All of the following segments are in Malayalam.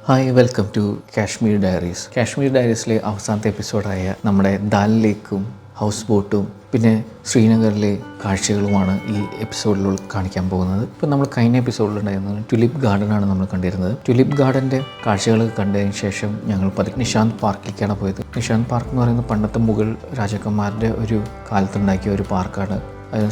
Hi, welcome to Kashmir diaries. Kashmir ഡയറീസിലെ അവസാനത്തെ എപ്പിസോഡായ നമ്മുടെ ദാൽ ലേക്കും ഹൗസ് ബോട്ടും പിന്നെ ശ്രീനഗറിലെ കാഴ്ചകളുമാണ് ഈ എപ്പിസോഡിൽ കാണിക്കാൻ പോകുന്നത്. ഇപ്പോൾ നമ്മൾ കഴിഞ്ഞ എപ്പിസോഡിലുണ്ടായിരുന്നത് ട്യുലിപ്പ് ഗാർഡനാണ് നമ്മൾ കണ്ടിരുന്നത്. ട്യുലിപ്പ് ഗാർഡൻ്റെ കാഴ്ചകൾ കണ്ടതിന് ശേഷം ഞങ്ങൾ നിഷാന്ത് പാർക്കിലേക്കാണ് പോയത്. നിഷാന്ത് പാർക്ക് എന്ന് പറയുന്നത് പണ്ടത്തെ മുഗൾ രാജാക്കന്മാരുടെ ഒരു കാലത്തുണ്ടാക്കിയ ഒരു പാർക്കാണ്.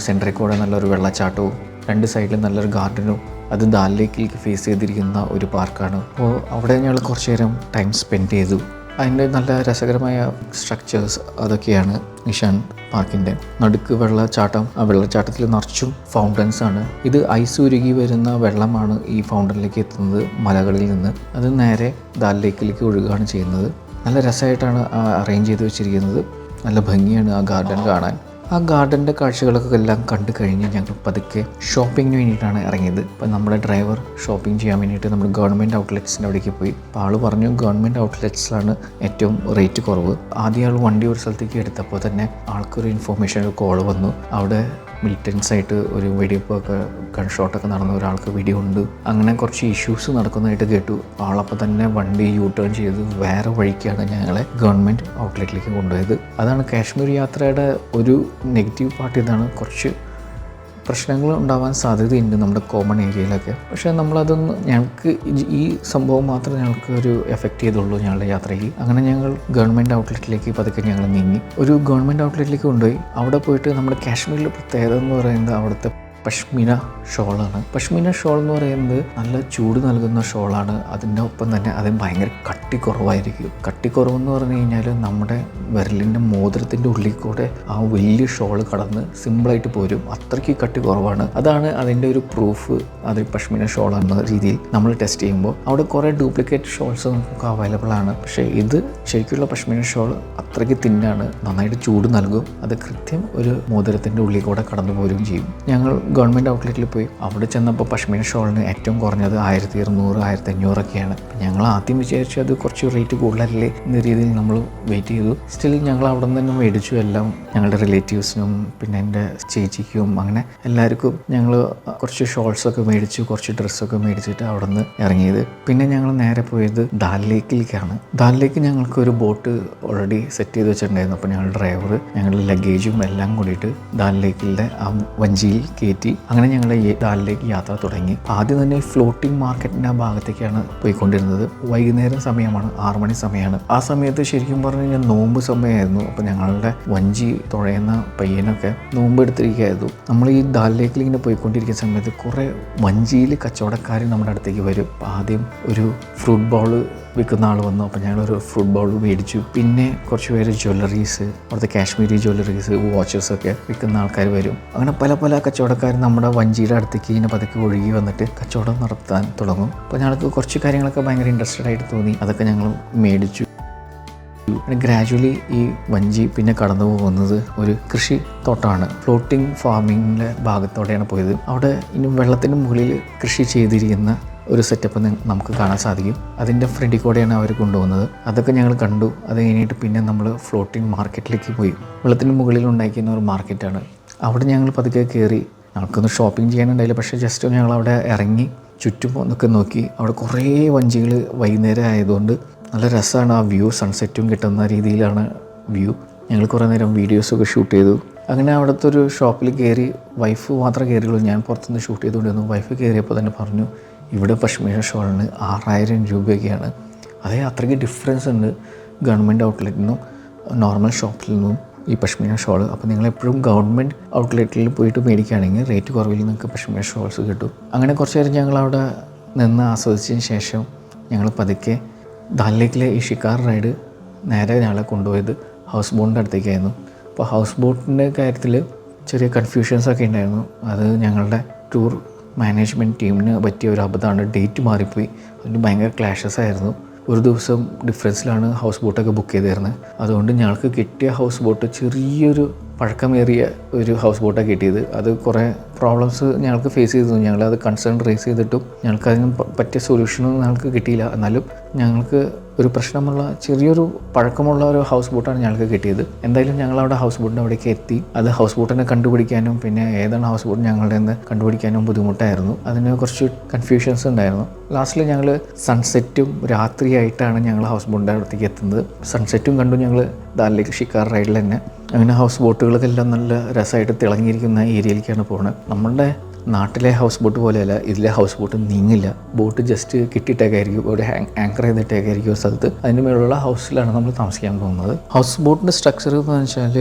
സെൻട്രിൽ കൂടെ നല്ലൊരു വെള്ളച്ചാട്ടവും രണ്ട് സൈഡിലും നല്ലൊരു ഗാർഡനും അത് ദാൽ ലേക്കിലേക്ക് ഫേസ് ചെയ്തിരിക്കുന്ന ഒരു പാർക്കാണ്. അപ്പോൾ അവിടെ ഞങ്ങൾ കുറച്ച് നേരം ടൈം സ്പെൻഡ് ചെയ്തു. അതിൻ്റെ നല്ല രസകരമായ സ്ട്രക്ചേഴ്സ് അതൊക്കെയാണ് നിഷാന്ത് പാർക്കിൻ്റെ. നടുക്ക് വെള്ളച്ചാട്ടം, ആ വെള്ളച്ചാട്ടത്തിൽ നിറച്ചും ഫൗണ്ടൻസ് ആണ്. ഇത് ഐസ് ഉരുകി വരുന്ന വെള്ളമാണ് ഈ ഫൗണ്ടനിലേക്ക് എത്തുന്നത് മലകളിൽ നിന്ന്. അത് നേരെ ദാൽ ലേക്കിലേക്ക് ഒഴുകുകയാണ് ചെയ്യുന്നത്. നല്ല രസമായിട്ടാണ് അറേഞ്ച് ചെയ്ത് വെച്ചിരിക്കുന്നത്. നല്ല ഭംഗിയാണ് ആ ഗാർഡൻ കാണാൻ. ആ ഗാർഡൻ്റെ കാഴ്ചകളൊക്കെ എല്ലാം കണ്ടു കഴിഞ്ഞ് ഞങ്ങൾ പതുക്കെ ഷോപ്പിങ്ങിന് വേണ്ടിയിട്ടാണ് ഇറങ്ങിയത്. അപ്പോൾ നമ്മുടെ ഡ്രൈവർ ഷോപ്പിംഗ് ചെയ്യാൻ വേണ്ടിയിട്ട് നമ്മൾ ഗവൺമെൻറ് ഔട്ട്ലെറ്റ്സിൻ്റെ അവിടേക്ക് പോയി. അപ്പോൾ ആൾ പറഞ്ഞു ഗവൺമെൻറ് ഔട്ട്ലെറ്റ്സിലാണ് ഏറ്റവും റേറ്റ് കുറവ്. ആദ്യം ആൾ വണ്ടി ഒരു സ്ഥലത്തേക്ക് എടുത്തപ്പോൾ തന്നെ ആൾക്കൊരു ഇൻഫോർമേഷൻ, ഒരു കോൾ വന്നു. അവിടെ മിലിറ്റൻസായിട്ട് ഒരു വെടിവെപ്പൊക്കെ ഗൺഷോട്ടൊക്കെ നടന്ന ഒരാൾക്ക് വെടിയുണ്ട്, അങ്ങനെ കുറച്ച് ഇഷ്യൂസ് നടക്കുന്നതായിട്ട് കേട്ടു. ആളപ്പോൾ തന്നെ വണ്ടി യൂ ടേൺ ചെയ്ത് വേറെ വഴിക്കാണ് ഞങ്ങളെ ഗവൺമെൻറ് ഔട്ട്ലെറ്റിലേക്ക് കൊണ്ടുപോയത്. അതാണ് കാശ്മീർ യാത്രയുടെ ഒരു നെഗറ്റീവ് പാർട്ട്. ഇതാണ്, കുറച്ച് പ്രശ്നങ്ങൾ ഉണ്ടാവാൻ സാധ്യതയുണ്ട് നമ്മുടെ കോമൺ ഏരിയയിലൊക്കെ. പക്ഷേ ഞങ്ങൾക്ക് ഈ സംഭവം മാത്രമേ ഞങ്ങൾക്ക് ഒരു എഫക്റ്റ് ചെയ്തുള്ളൂ ഞങ്ങളുടെ യാത്രയ്ക്ക്. അങ്ങനെ ഞങ്ങൾ ഗവൺമെൻറ് ഔട്ട്ലെറ്റിലേക്ക് പതുക്കെ ഞങ്ങൾ നീങ്ങി. ഒരു ഗവൺമെൻറ് ഔട്ട്ലെറ്റിലേക്ക് കൊണ്ടുപോയി. അവിടെ പോയിട്ട് നമ്മുടെ കാശ്മീരിലെ പ്രത്യേകത എന്ന് പറയുന്നത് അവിടുത്തെ പഷ്മിന ഷോളാണ്. പഷ്മിന ഷോൾ എന്ന് പറയുന്നത് നല്ല ചൂട് നൽകുന്ന ഷോളാണ്. അതിൻ്റെ ഒപ്പം തന്നെ അതിന് ഭയങ്കര കട്ടി കുറവായിരിക്കും. കട്ടി കുറവെന്ന് പറഞ്ഞു കഴിഞ്ഞാൽ നമ്മുടെ വിരലിൻ്റെ മോതിരത്തിൻ്റെ ഉള്ളിൽ കൂടെ ആ വലിയ ഷോൾ കടന്ന് സിമ്പിളായിട്ട് പോരും. അത്രയ്ക്ക് കട്ടി കുറവാണ്. അതാണ് അതിൻ്റെ ഒരു പ്രൂഫ്. അത് പഷ്മിന ഷോളാണെന്ന രീതിയിൽ നമ്മൾ ടെസ്റ്റ് ചെയ്യുമ്പോൾ അവിടെ കുറേ ഡ്യൂപ്ലിക്കേറ്റ് ഷോൾസ് നമുക്ക് അവൈലബിൾ ആണ്. പക്ഷേ ഇത് ശരിക്കുള്ള പഷ്മിന ഷോൾ അത്രയ്ക്ക് തിന്നാണ്, നന്നായിട്ട് ചൂട് നൽകും. അത് കൃത്യം ഒരു മോതിരത്തിൻ്റെ ഉള്ളിൽ കൂടെ കടന്നു പോരുകയും ചെയ്യും. ഞങ്ങൾ ഗവൺമെൻറ് ഔട്ട്ലെറ്റിൽ പോയി. അവിടെ ചെന്നപ്പോൾ പഷ്മീന ഷോളിന് ഏറ്റവും കുറഞ്ഞത് 1200, 1500ഒക്കെയാണ്. ഞങ്ങൾ ആദ്യം വിചാരിച്ചു അത് കുറച്ച് റേറ്റ് കൂടുതലല്ലേ എന്ന രീതിയിൽ നമ്മൾ വെയിറ്റ് ചെയ്തു. സ്റ്റിൽ ഞങ്ങൾ അവിടെ നിന്ന് തന്നെ മേടിച്ചു. എല്ലാം ഞങ്ങളുടെ റിലേറ്റീവ്സിനും പിന്നെ എൻ്റെ ചേച്ചിക്കും അങ്ങനെ എല്ലാവർക്കും ഞങ്ങൾ കുറച്ച് ഷോൾസൊക്കെ മേടിച്ചു, കുറച്ച് ഡ്രസ്സൊക്കെ മേടിച്ചിട്ട് അവിടെ നിന്ന് ഇറങ്ങിയത്. പിന്നെ ഞങ്ങൾ നേരെ പോയത് ദാൽ ലേക്കിലേക്കാണ്. ദാൽ ലേക്ക് ഞങ്ങൾക്ക് ഒരു ബോട്ട് ഓൾറെഡി സെറ്റ് ചെയ്ത് വെച്ചിട്ടുണ്ടായിരുന്നു. അപ്പോൾ ഞങ്ങളുടെ ഡ്രൈവർ ഞങ്ങളുടെ ലഗേജും എല്ലാം കൂടിയിട്ട് ദാൽ ലേക്കിലെ ആ വഞ്ചിയിൽ കയറ്റി. അങ്ങനെ ഞങ്ങൾ ദാലിലേക്ക് യാത്ര തുടങ്ങി. ആദ്യം തന്നെ ഫ്ലോട്ടിംഗ് മാർക്കറ്റിൻ്റെ ആ ഭാഗത്തേക്കാണ് പോയിക്കൊണ്ടിരുന്നത്. വൈകുന്നേരം സമയമാണ്, 6 മണി സമയമാണ്. ആ സമയത്ത് ശരിക്കും പറഞ്ഞു കഴിഞ്ഞാൽ നോമ്പ് സമയമായിരുന്നു. അപ്പോൾ ഞങ്ങളുടെ വഞ്ചി തുഴയുന്ന പയ്യനൊക്കെ നോമ്പ് എടുത്തിരിക്കുകയായിരുന്നു. നമ്മൾ ഈ ദാലിലേക്കിൽ ഇങ്ങനെ പോയിക്കൊണ്ടിരിക്കുന്ന സമയത്ത് കുറേ വഞ്ചിയിൽ കച്ചവടക്കാർ നമ്മുടെ അടുത്തേക്ക് വരും. ആദ്യം ഒരു ഫ്രൂട്ട് ബൗൾ വിൽക്കുന്ന ആൾ വന്നു. അപ്പോൾ ഞങ്ങളൊരു ഫ്രൂട്ട് ബൗൾ മേടിച്ചു. പിന്നെ കുറച്ച് പേര് ജ്വല്ലറീസ്, അവിടുത്തെ കാശ്മീരി ജ്വല്ലറീസ്, വാച്ചസൊക്കെ വിൽക്കുന്ന ആൾക്കാർ വരും. അങ്ങനെ പല പല കച്ചവടക്കാർ നമ്മുടെ വഞ്ചിയുടെ അടുത്തേക്ക് ഇങ്ങനെ പതുക്കെ ഒഴുകി വന്നിട്ട് കച്ചവടം നടത്താൻ തുടങ്ങും. അപ്പോൾ ഞങ്ങൾക്ക് കുറച്ച് കാര്യങ്ങളൊക്കെ ഭയങ്കര ഇൻട്രസ്റ്റഡ് ആയിട്ട് തോന്നി. അതൊക്കെ ഞങ്ങൾ മേടിച്ചു. ഗ്രാജുവലി ഈ വഞ്ചി പിന്നെ കടന്നു പോകുന്നത് ഒരു കൃഷി തോട്ടമാണ്. ഫ്ലോട്ടിംഗ് ഫാമിങ്ങിൻ്റെ ഭാഗത്തോടെയാണ് പോയത്. അവിടെ ഇനി വെള്ളത്തിന് മുകളിൽ കൃഷി ചെയ്തിരിക്കുന്ന ഒരു സെറ്റപ്പ് നമുക്ക് കാണാൻ സാധിക്കും. അതിൻ്റെ ഫ്രണ്ടിൽ കൂടെയാണ് അവർ കൊണ്ടുപോകുന്നത്. അതൊക്കെ ഞങ്ങൾ കണ്ടു. അത് കഴിഞ്ഞിട്ട് പിന്നെ നമ്മൾ ഫ്ലോട്ടിംഗ് മാർക്കറ്റിലേക്ക് പോയി. വെള്ളത്തിന് മുകളിൽ ഉണ്ടാക്കിയിരുന്ന ഒരു മാർക്കറ്റാണ്. അവിടെ ഞങ്ങൾ പതുക്കെ കയറി. ഞങ്ങൾക്കൊന്ന് ഷോപ്പിംഗ് ചെയ്യാനുണ്ടായില്ല, പക്ഷേ ജസ്റ്റ് ഞങ്ങളവിടെ ഇറങ്ങി ചുറ്റും ഒന്നൊക്കെ നോക്കി. അവിടെ കുറേ വഞ്ചികൾ വൈകുന്നേരം ആയതുകൊണ്ട് നല്ല രസമാണ് ആ വ്യൂ. സൺസെറ്റും കിട്ടുന്ന രീതിയിലാണ് വ്യൂ. ഞങ്ങൾ കുറേ നേരം വീഡിയോസൊക്കെ ഷൂട്ട് ചെയ്തു. അങ്ങനെ അവിടുത്തെ ഒരു ഷോപ്പിൽ കയറി. വൈഫ് മാത്രമേ കയറിയുള്ളൂ, ഞാൻ പുറത്തുനിന്ന് ഷൂട്ട് ചെയ്തുകൊണ്ടിരുന്നു. വൈഫ് കയറിയപ്പോൾ തന്നെ പറഞ്ഞു ഇവിടെ പഷ്മീന ഷോളിന് 6000 രൂപയൊക്കെയാണ്. അതേ അത്രയ്ക്ക് ഡിഫറൻസ് ഉണ്ട് ഗവൺമെൻറ് ഔട്ട്ലെറ്റിൽ നിന്നും നോർമൽ ഷോപ്പിൽ നിന്നും ഈ പഷ്മീന ഷോൾ. അപ്പോൾ നിങ്ങളെപ്പോഴും ഗവൺമെൻറ് ഔട്ട്ലെറ്റിൽ പോയിട്ട് മേടിക്കുകയാണെങ്കിൽ റേറ്റ് കുറവിൽ നിങ്ങൾക്ക് പഷ്മീന ഷോൾസ് കിട്ടും. അങ്ങനെ കുറച്ച് നേരം ഞങ്ങളവിടെ നിന്ന് ആസ്വദിച്ചതിന് ശേഷം ഞങ്ങൾ പതുക്കെ ദാൽ ലേക്കിലെ ഈ ഷിക്കാർ റൈഡ് നേരെ ഞങ്ങളെ കൊണ്ടുപോയത് ഹൗസ് ബോട്ടിൻ്റെ അടുത്തേക്കായിരുന്നു. അപ്പോൾ ഹൗസ് ബോട്ടിൻ്റെ കാര്യത്തിൽ ചെറിയ കൺഫ്യൂഷൻസൊക്കെ ഉണ്ടായിരുന്നു. അത് ഞങ്ങളുടെ ടൂർ മാനേജ്മെൻറ്റ് ടീമിന് പറ്റിയ ഒരു അബദ്ധമാണ്. ഡേറ്റ് മാറിപ്പോയി. അതിന് ഭയങ്കര ക്ലാഷസ് ആയിരുന്നു. ഒരു ദിവസം ഡിഫറൻസിലാണ് ഹൗസ് ബോട്ടൊക്കെ ബുക്ക് ചെയ്തിരുന്നത്. അതുകൊണ്ട് ഞങ്ങൾക്ക് കിട്ടിയ ഹൗസ് ബോട്ട് ചെറിയൊരു പഴക്കമേറിയ ഒരു ഹൗസ് ബോട്ടാണ് കിട്ടിയത്. അത് കുറേ പ്രോബ്ലംസ് ഞങ്ങൾക്ക് ഫേസ് ചെയ്തിരുന്നു. ഞങ്ങളത് കൺസേൺ റേസ് ചെയ്തിട്ടും ഞങ്ങൾക്ക് അതിന് പറ്റിയ സൊല്യൂഷനൊന്നും ഞങ്ങൾക്ക് കിട്ടിയില്ല. എന്നാലും ഞങ്ങൾക്ക് ഒരു പ്രശ്നമുള്ള ചെറിയൊരു പഴക്കമുള്ള ഒരു ഹൗസ് ബോട്ടാണ് ഞങ്ങൾക്ക് കിട്ടിയത്. എന്തായാലും ഞങ്ങളവിടെ ഹൗസ് ബോട്ടിൻ്റെ അവിടേക്ക് എത്തി. അത് ഹൗസ് ബോട്ടിനെ കണ്ടുപിടിക്കാനും പിന്നെ ഏതാണ് ഹൗസ് ബോട്ട് ഞങ്ങളുടെ നിന്ന് കണ്ടുപിടിക്കാനും ബുദ്ധിമുട്ടായിരുന്നു. അതിന് കുറച്ച് കൺഫ്യൂഷൻസ് ഉണ്ടായിരുന്നു. ലാസ്റ്റിൽ ഞങ്ങൾ സൺസെറ്റും രാത്രിയായിട്ടാണ് ഞങ്ങൾ ഹൗസ് ബോട്ടിൻ്റെ അടുത്തേക്ക് എത്തുന്നത്. സൺസെറ്റും കണ്ടു ഞങ്ങൾ ദാൽ ലേക്ക് ഷിക്കാർ റൈഡിൽ തന്നെ. അങ്ങനെ ഹൗസ് ബോട്ടുകൾക്കെല്ലാം നല്ല രസമായിട്ട് തിളങ്ങിയിരിക്കുന്ന ഏരിയയിലേക്കാണ് പോകുന്നത്. നമ്മളുടെ നാട്ടിലെ ഹൗസ് ബോട്ട് പോലെയല്ല, ഇതിലെ ഹൗസ് ബോട്ട് നീങ്ങില്ല. ബോട്ട് ജസ്റ്റ് കിട്ടിയിട്ടേക്കായിരിക്കും, ഒരു ആങ്കർ ചെയ്തിട്ടേക്കായിരിക്കും ഒരു സ്ഥലത്ത്. അതിന് മേലുള്ള ഹൗസിലാണ് നമ്മൾ താമസിക്കാൻ പോകുന്നത്. ഹൗസ് ബോട്ടിൻ്റെ സ്ട്രക്ചർ എന്ന് വെച്ചാൽ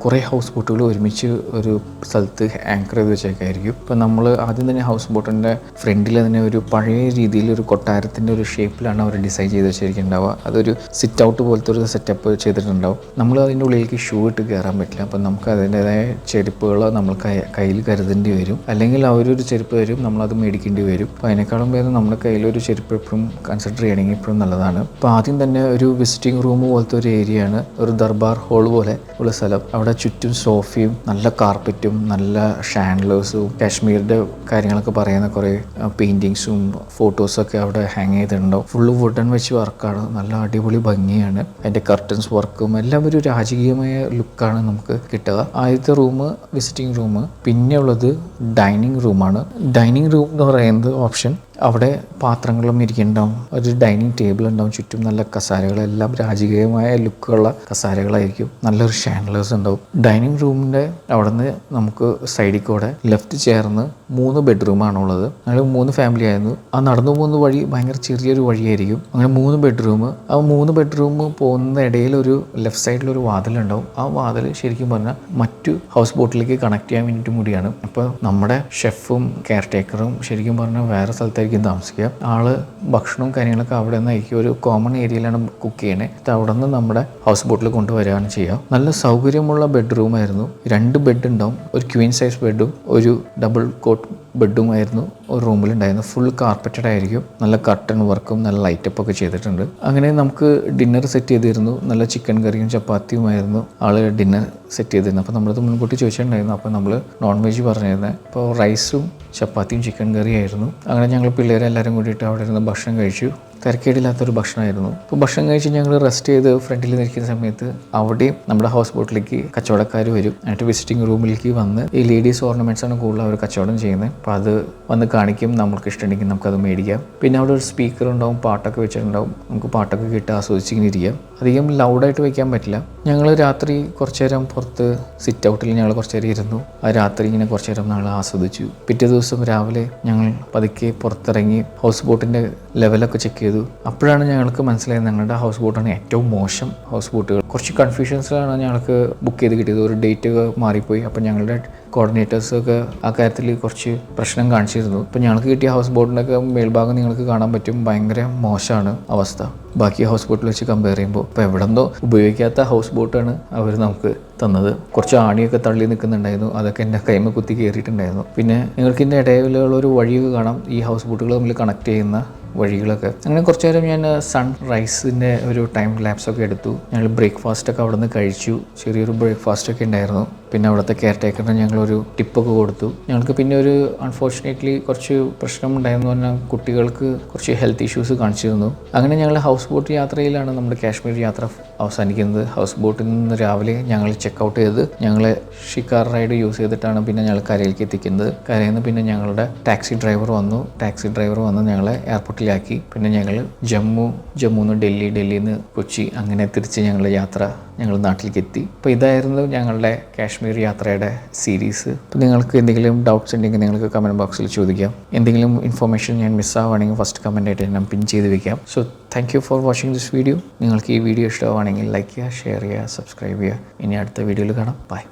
കുറേ ഹൗസ് ബോട്ടുകൾ ഒരുമിച്ച് ഒരു സ്ഥലത്ത് ആങ്കർ ചെയ്ത് വെച്ചേക്കായിരിക്കും. ഇപ്പം നമ്മൾ ആദ്യം തന്നെ ഹൗസ് ബോട്ടിൻ്റെ ഫ്രണ്ടിൽ തന്നെ ഒരു പഴയ രീതിയിൽ ഒരു കൊട്ടാരത്തിൻ്റെ ഒരു ഷേപ്പിലാണ് അവർ ഡിസൈൻ ചെയ്ത് വെച്ചിരിക്കുന്നുണ്ടാവുക. അതൊരു സിറ്റ് ഔട്ട് പോലത്തെ ഒരു സെറ്റപ്പ് ചെയ്തിട്ടുണ്ടാവും. നമ്മൾ അതിൻ്റെ ഉള്ളിലേക്ക് ഷൂ ഇട്ട് കയറാൻ പറ്റില്ല. അപ്പം നമുക്ക് അതിൻ്റേതായ ചെരുപ്പുകൾ നമ്മൾ കയ്യിൽ കരുതേണ്ടി വരും. അല്ലെങ്കിൽ അവരൊരു ചെരുപ്പ് തരും, നമ്മളത് മേടിക്കേണ്ടി വരും. അപ്പോൾ അതിനേക്കാളും പേര് നമ്മുടെ കയ്യിലൊരു ചെരുപ്പ് എപ്പോഴും കൺസിഡർ ചെയ്യണമെങ്കിൽ എപ്പോഴും നല്ലതാണ്. അപ്പോൾ ആദ്യം തന്നെ ഒരു വിസിറ്റിംഗ് റൂം പോലത്തെ ഒരു ഏരിയയാണ്, ഒരു ദർബാർ ഹോൾ പോലെ ഉള്ള സ്ഥലം. അവിടെ ചുറ്റും സോഫയും നല്ല കാർപ്പറ്റും നല്ല ഷാൻഡ്ലേഴ്സും കാശ്മീരിൻ്റെ കാര്യങ്ങളൊക്കെ പറയുന്ന കുറേ പെയിൻറ്റിങ്സും ഫോട്ടോസൊക്കെ അവിടെ ഹാങ് ചെയ്തിട്ടുണ്ടാവും. ഫുള്ള് വുഡൻ വെച്ച് വർക്കാണ്, നല്ല അടിപൊളി ഭംഗിയാണ്. അതിൻ്റെ കർട്ടൻസ് വർക്കും എല്ലാം ഒരു രാജകീയമായ ലുക്കാണ് നമുക്ക് കിട്ടുക. ആദ്യത്തെ റൂം വിസിറ്റിംഗ് റൂം. പിന്നെ ഉള്ളത് ഡൈനിങ് റൂമാണ്. ഡൈനിങ് റൂം എന്ന് പറയുന്നത് ഓപ്ഷൻ, അവിടെ പാത്രങ്ങളും ഇരിക്കുന്നുണ്ടാവും, ഒരു ഡൈനിങ് ടേബിൾ ഉണ്ടാവും, ചുറ്റും നല്ല കസാരകളെല്ലാം രാജകീയമായ ലുക്കുള്ള കസാരകളായിരിക്കും, നല്ലൊരു ഷാൻഡ്ലേഴ്സ് ഉണ്ടാവും. ഡൈനിങ് റൂമിൻ്റെ അവിടെ നിന്ന് നമുക്ക് സൈഡിൽ കൂടെ ലെഫ്റ്റ് ചേർന്ന് 3 ബെഡ്റൂമാണുള്ളത്. ഞങ്ങൾ 3 ഫാമിലി ആയിരുന്നു. ആ നടന്നു പോകുന്ന വഴി ഭയങ്കര ചെറിയൊരു വഴിയായിരിക്കും. അങ്ങനെ 3 ബെഡ്റൂം. ആ 3 ബെഡ്റൂം പോകുന്ന ഇടയിൽ ഒരു ലെഫ്റ്റ് സൈഡിലൊരു വാതിലുണ്ടാവും. ആ വാതിൽ ശരിക്കും പറഞ്ഞാൽ മറ്റു ഹൗസ് ബോട്ടിലേക്ക് കണക്ട് ചെയ്യാൻ വേണ്ടിയിട്ട് കൂടിയാണ്. അപ്പോൾ നമ്മുടെ ഷെഫും കെയർ ടേക്കറും ശരിക്കും പറഞ്ഞാൽ വേറെ സ്ഥലത്തായിരിക്കും താമസിക്കുക. ആള് ഭക്ഷണവും കാര്യങ്ങളൊക്കെ അവിടെ നിന്നായിരിക്കും, ഒരു കോമൺ ഏരിയയിലാണ് കുക്ക് ചെയ്യണേ. അവിടെ നിന്ന് നമ്മുടെ ഹൗസ് ബോട്ടിൽ കൊണ്ടുവരികയാണ് ചെയ്യുക. നല്ല സൗകര്യമുള്ള ബെഡ്റൂമായിരുന്നു. 2 ബെഡ് ഉണ്ടാവും, ഒരു ക്വീൻ സൈസ് ബെഡും ഒരു ഡബിൾ കോട്ട് ബെഡും ആയിരുന്നു ഒരു റൂമിലുണ്ടായിരുന്നു. ഫുൾ കാർപ്പറ്റഡ് ആയിരിക്കും, നല്ല കർട്ടൺ വർക്കും നല്ല ലൈറ്റപ്പ് ഒക്കെ ചെയ്തിട്ടുണ്ട്. അങ്ങനെ നമുക്ക് ഡിന്നർ സെറ്റ് ചെയ്തിരുന്നു. നല്ല ചിക്കൻ കറിയും ചപ്പാത്തിയുമായിരുന്നു ആള് ഡിന്നർ സെറ്റ് ചെയ്തിരുന്നത്. അപ്പോൾ നമ്മളത് മുൻകൂട്ടി ചോദിച്ചിട്ടുണ്ടായിരുന്നു. അപ്പോൾ നമ്മൾ നോൺ വെജ് പറഞ്ഞിരുന്നത്. അപ്പോൾ റൈസും ചപ്പാത്തിയും ചിക്കൻ കറിയായിരുന്നു. അങ്ങനെ ഞങ്ങൾ പിള്ളേരെല്ലാവരും കൂടിയിട്ട് അവിടെ ഇരുന്ന് ഭക്ഷണം കഴിച്ചു. തിരക്കേടില്ലാത്തൊരു ഭക്ഷണമായിരുന്നു. ഇപ്പോൾ ഭക്ഷണം കഴിച്ച് ഞങ്ങൾ റെസ്റ്റ് ചെയ്ത് ഫ്രണ്ടിൽ നിൽക്കുന്ന സമയത്ത് അവിടെയും നമ്മുടെ ഹൗസ് ബോട്ടിലേക്ക് കച്ചവടക്കാർ വരും. എന്നിട്ട് വിസിറ്റിംഗ് റൂമിലേക്ക് വന്ന് ഈ ലേഡീസ് ഓർണമെൻറ്റ്സ് ആണ് കൂടുതൽ അവർ കച്ചവടം ചെയ്യുന്നത്. അപ്പോൾ അത് വന്ന് കാണിക്കും, നമുക്ക് ഇഷ്ടമുണ്ടെങ്കിൽ നമുക്കത് മേടിക്കാം. പിന്നെ അവിടെ ഒരു സ്പീക്കർ ഉണ്ടാവും, പാട്ടൊക്കെ വെച്ചിട്ടുണ്ടാവും. നമുക്ക് പാട്ടൊക്കെ കേട്ട് ആസ്വദിച്ചിങ്ങനെ ഇരിക്കാം. അധികം ലൗഡായിട്ട് വയ്ക്കാൻ പറ്റില്ല. ഞങ്ങൾ രാത്രി കുറച്ച് നേരം പുറത്ത് സിറ്റ് ഔട്ടിൽ ഞങ്ങൾ കുറച്ച് നേരം ഇരുന്നു. ആ രാത്രി ഇങ്ങനെ കുറച്ച് നേരം ഞങ്ങൾ ആസ്വദിച്ചു. പിറ്റേ ദിവസം രാവിലെ ഞങ്ങൾ പതുക്കെ പുറത്തിറങ്ങി ഹൗസ് ബോട്ടിൻ്റെ ലെവലൊക്കെ ചെക്ക് ചെയ്തു. അപ്പോഴാണ് ഞങ്ങൾക്ക് മനസ്സിലായത് ഞങ്ങളുടെ ഹൗസ് ബോട്ടാണ് ഏറ്റവും മോശം ഹൗസ് ബോട്ടുകൾ. കുറച്ച് കൺഫ്യൂഷൻസിലാണ് ഞങ്ങൾക്ക് ബുക്ക് ചെയ്ത് കിട്ടിയത്. ഒരു ഡേറ്റ് മാറിപ്പോയി. അപ്പോൾ ഞങ്ങളുടെ കോർഡിനേറ്റേഴ്സൊക്കെ ആ കാര്യത്തിൽ കുറച്ച് പ്രശ്നം കാണിച്ചിരുന്നു. ഇപ്പോൾ ഞങ്ങൾക്ക് കിട്ടിയ ഹൗസ് ബോട്ടിൻ്റെയൊക്കെ മേൽഭാഗം നിങ്ങൾക്ക് കാണാൻ പറ്റും, ഭയങ്കര മോശമാണ് അവസ്ഥ ബാക്കി ഹൗസ് ബോട്ടിൽ വെച്ച് കമ്പയർ ചെയ്യുമ്പോൾ. ഇപ്പോൾ എവിടെന്തോ ഉപയോഗിക്കാത്ത ഹൗസ് ബോട്ടാണ് അവർ നമുക്ക് തന്നത്. കുറച്ച് ആണിയൊക്കെ തള്ളി നിൽക്കുന്നുണ്ടായിരുന്നു, അതൊക്കെ എൻ്റെ കൈമ കുത്തി കയറിയിട്ടുണ്ടായിരുന്നു. പിന്നെ നിങ്ങൾക്ക് ഇതിൻ്റെ ഇടയിലുള്ള ഒരു വഴിയൊക്കെ കാണാം, ഈ ഹൗസ് ബോട്ടുകൾ തമ്മിൽ കണക്ട് ചെയ്യുന്ന വഴികളൊക്കെ. അങ്ങനെ കുറച്ച് നേരം ഞാൻ സൺറൈസിൻ്റെ ഒരു ടൈം ലാപ്സൊക്കെ എടുത്തു. ഞങ്ങൾ ബ്രേക്ക്ഫാസ്റ്റൊക്കെ അവിടെ നിന്ന് കഴിച്ചു. ചെറിയൊരു ബ്രേക്ക്ഫാസ്റ്റൊക്കെ ഉണ്ടായിരുന്നു. പിന്നെ അവിടുത്തെ കെയർ ടേക്കറിന് ഞങ്ങളൊരു ടിപ്പൊക്കെ കൊടുത്തു. ഞങ്ങൾക്ക് പിന്നെ ഒരു അൺഫോർച്ചുനേറ്റ്ലി കുറച്ച് പ്രശ്നം ഉണ്ടായിരുന്നു പറഞ്ഞാൽ കുട്ടികൾക്ക് കുറച്ച് ഹെൽത്ത് ഇഷ്യൂസ് കാണിച്ചിരുന്നു. അങ്ങനെ ഞങ്ങൾ ഹൗസ് ബോട്ട് യാത്രയിലാണ് നമ്മുടെ കാശ്മീർ യാത്ര അവസാനിക്കുന്നത്. ഹൗസ് ബോട്ടിൽ നിന്ന് രാവിലെ ഞങ്ങൾ ചെക്കൗട്ട് ചെയ്ത് ഞങ്ങൾ ഷിക്കാർ റൈഡ് യൂസ് ചെയ്തിട്ടാണ് പിന്നെ ഞങ്ങൾ കരയിലേക്ക് എത്തിക്കുന്നത്. കരയിൽ നിന്ന് പിന്നെ ഞങ്ങളുടെ ടാക്സി ഡ്രൈവർ വന്ന് ഞങ്ങളെ എയർപോർട്ടിലാക്കി. പിന്നെ ഞങ്ങൾ ജമ്മുന്ന് ഡൽഹിയിൽ നിന്ന് കൊച്ചി, അങ്ങനെ തിരിച്ച് ഞങ്ങൾ നാട്ടിലേക്ക് എത്തി. അപ്പോൾ ഇതായിരുന്നു ഞങ്ങളുടെ കാശ്മീർ യാത്രയുടെ സീരീസ്. അപ്പോൾ നിങ്ങൾക്ക് എന്തെങ്കിലും ഡൗട്ട്സ് ഉണ്ടെങ്കിൽ നിങ്ങൾക്ക് കമൻറ്റ് ബോക്സിൽ ചോദിക്കാം. എന്തെങ്കിലും ഇൻഫർമേഷൻ ഞാൻ മിസ്സാവുകയാണെങ്കിൽ ഫസ്റ്റ് കമൻറ്റായിട്ട് ഞാൻ പിൻ ചെയ്ത് വെക്കാം. So thank you for watching this video. നിങ്ങൾക്ക് ഈ വീഡിയോ ഇഷ്ടമാണെങ്കിൽ ലൈക്ക് ചെയ്യുക, ഷെയർ ചെയ്യുക, സബ്സ്ക്രൈബ് ചെയ്യുക. ഇനി അടുത്ത വീഡിയോയിൽ കാണാം. ബൈ.